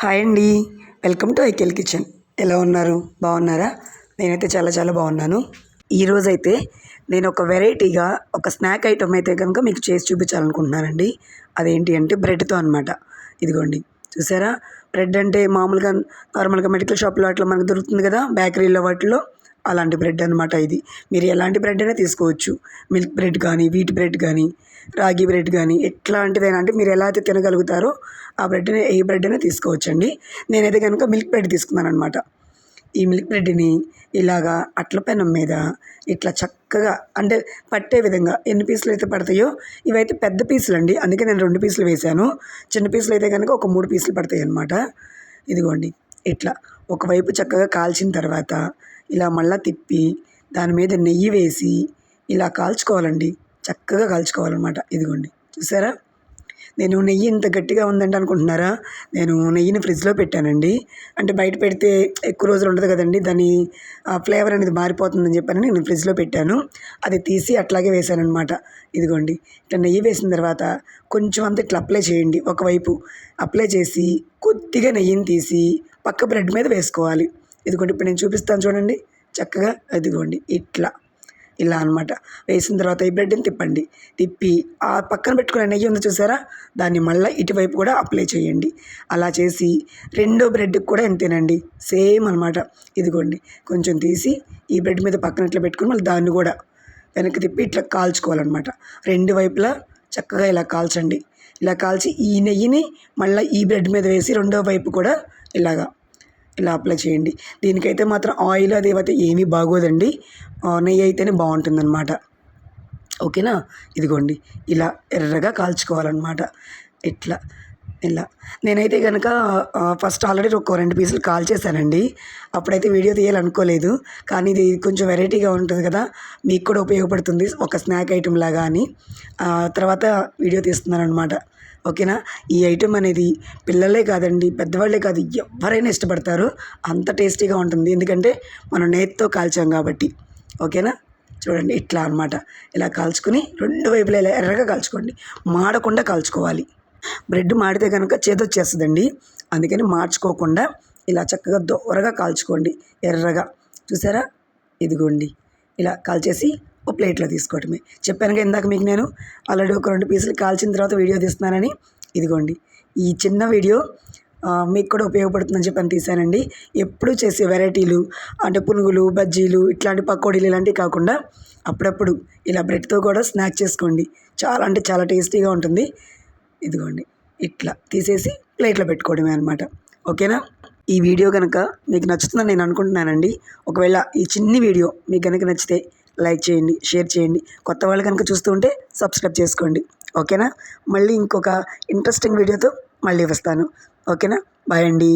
Hi అండి. Welcome to ఐకెల్ kitchen. ఎలా ఉన్నారు? బాగున్నారా? నేనైతే చాలా చాలా బాగున్నాను. ఈరోజైతే నేను ఒక వెరైటీగా ఒక స్నాక్ ఐటమ్ అయితే కనుక మీకు చేసి చూపించాలనుకుంటున్నానండి. అదేంటి అంటే బ్రెడ్‌తో అనమాట. ఇదిగోండి చూసారా? బ్రెడ్ అంటే మామూలుగా నార్మల్‌గా మెడికల్ షాప్‌లో అట్లా మనకు దొరుకుతుంది కదా! బేకరీలో వాటిలో అలాంటి బ్రెడ్ అనమాట ఇది. మీరు ఎలాంటి బ్రెడ్ అయినా తీసుకోవచ్చు. మిల్క్ బ్రెడ్ కానీ, వీట్ బ్రెడ్ కానీ, రాగి బ్రెడ్ కానీ ఎట్లాంటిదైనా అంటే మీరు ఎలా అయితే తినగలుగుతారో ఆ బ్రెడ్‌ని ఏ బ్రెడ్ అయినా తీసుకోవచ్చండి. నేనైతే గనుక మిల్క్ బ్రెడ్ తీసుకున్నాననమాట. ఈ మిల్క్ బ్రెడ్‌ని ఇలాగా అట్ల పెనం మీద ఇట్లా చక్కగా అంటే పట్టే విధంగా ఎన్ని పీసులైతే పడతాయో ఇవైతే పెద్ద పీసులండి. అందుకే నేను 2 పీసులు వేశాను. చిన్న పీసులైతే గనుక ఒక 3 పీసులు పడతాయన్నమాట. ఇదిగోండి ఇట్లా ఒకవైపు చక్కగా కాల్చిన తర్వాత ఇలా మళ్ళా తిప్పి దాని మీద నెయ్యి వేసి ఇలా కాల్చుకోవాలండి. చక్కగా కాల్చుకోవాలన్నమాట. ఇదిగోండి చూసారా? నేను నెయ్యి ఇంత గట్టిగా ఉందండి అనుకుంటున్నారా? నేను నెయ్యిని ఫ్రిడ్జ్‌లో పెట్టానండి. అంటే బయట పెడితే ఎక్కువ రోజులు ఉండదు కదండీ! దాని ఫ్లేవర్ అనేది మారిపోతుందని చెప్పని నేను ఫ్రిడ్జ్‌లో పెట్టాను. అది తీసి అట్లాగే వేశాననమాట. ఇదిగోండి ఇట్లా నెయ్యి వేసిన తర్వాత కొంచెం అంతా ఇట్లా అప్లై చేయండి ఒకవైపు. అప్లై చేసి కొద్దిగా నెయ్యిని తీసి పక్క బ్రెడ్ మీద వేసుకోవాలి. ఇదిగోండి ఇప్పుడు నేను చూపిస్తాను చూడండి. చక్కగా అదిగోండి ఇట్లా. ఇలా అనమాట. వేసిన తర్వాత ఈ బ్రెడ్‌ని తిప్పండి. తిప్పి ఆ పక్కన పెట్టుకున్న నెయ్యి ఉంది చూసారా? దాన్ని మళ్ళా ఇటువైపు కూడా అప్లై చేయండి. అలా చేసి రెండో బ్రెడ్‌కి కూడా ఇంతేనండి. సేమ్ అనమాట. ఇదిగోండి కొంచెం తీసి ఈ బ్రెడ్ మీద పక్కన ఇట్లా పెట్టుకొని మళ్ళీ దాన్ని కూడా వెనక్కి తిప్పి ఇట్లా కాల్చుకోవాలనమాట. రెండు వైపులా చక్కగా ఇలా కాల్చండి. ఇలా కాల్చి ఈ నెయ్యిని మళ్ళీ ఈ బ్రెడ్ మీద వేసి రెండో వైపు కూడా ఇలాగా ఇలా అప్లై చేయండి. దీనికైతే మాత్రం ఆయిల్ అది అయితే ఏమీ బాగోదండి. నెయ్యి అయితేనే బాగుంటుందన్నమాట. ఓకేనా? ఇదిగోండి ఇలా ఎర్రగా కాల్చుకోవాలన్నమాట. ఇట్లా ఇలా నేనైతే గనక ఫస్ట్ ఆల్రెడీ ఒక 2 పీసులు కాల్చేశానండి. అప్పుడైతే వీడియో తీయాలనుకోలేదు. కానీ ఇది కొంచెం వెరైటీగా ఉంటుంది కదా! మీకు కూడా ఉపయోగపడుతుంది ఒక స్నాక్ ఐటెమ్ లాగా అని తర్వాత వీడియో తీస్తున్నాననమాట. ఓకేనా? ఈ ఐటెమ్ అనేది పిల్లలే కాదండి, పెద్దవాళ్ళే కాదు ఎవ్వరైనా ఇష్టపడతారు. అంత టేస్టీగా ఉంటుంది. ఎందుకంటే మనం నేతితో కాల్చాం కాబట్టి. ఓకేనా? చూడండి ఇట్లా అనమాట. ఇలా కాల్చుకొని రెండు వైపులా ఇలా ఎర్రగా కాల్చుకోండి. మాడకుండా కాల్చుకోవాలి. బ్రెడ్ మాడితే కనుక చేదొచ్చేస్తుందండి. అందుకని మార్చుకోకుండా ఇలా చక్కగా దోరగా కాల్చుకోండి ఎర్రగా. చూసారా? ఇదిగోండి ఇలా కాల్చేసి ఒక ప్లేట్లో తీసుకోవటమే. చెప్పానుగా ఇందాక మీకు నేను ఆల్రెడీ ఒక 2 పీసులు కాల్చిన తర్వాత వీడియో తీస్తున్నానని. ఇదిగోండి ఈ చిన్న వీడియో మీకు కూడా ఉపయోగపడుతుందని చెప్పని తీశానండి. ఎప్పుడూ చేసే వెరైటీలు అంటే పునుగులు, బజ్జీలు ఇట్లాంటి పకోడీలు ఇలాంటివి కాకుండా అప్పుడప్పుడు ఇలా బ్రెడ్‌తో కూడా స్నాక్ చేసుకోండి. చాలా అంటే చాలా టేస్టీగా ఉంటుంది. ఇదిగోండి ఇట్లా తీసేసి ప్లేట్లో పెట్టుకోవడమే అనమాట. ఓకేనా? ఈ వీడియో కనుక మీకు నచ్చుతుందని నేను అనుకుంటున్నానండి. ఒకవేళ ఈ చిన్ని వీడియో మీకు కనుక నచ్చితే లైక్ చేయండి, షేర్ చేయండి. కొత్త వాళ్ళు కనుక చూస్తూ ఉంటే సబ్స్క్రైబ్ చేసుకోండి. ఓకేనా? మళ్ళీ ఇంకొక ఇంట్రెస్టింగ్ వీడియోతో మళ్ళీ వస్తాను. ఓకేనా? బాయ్ అండి.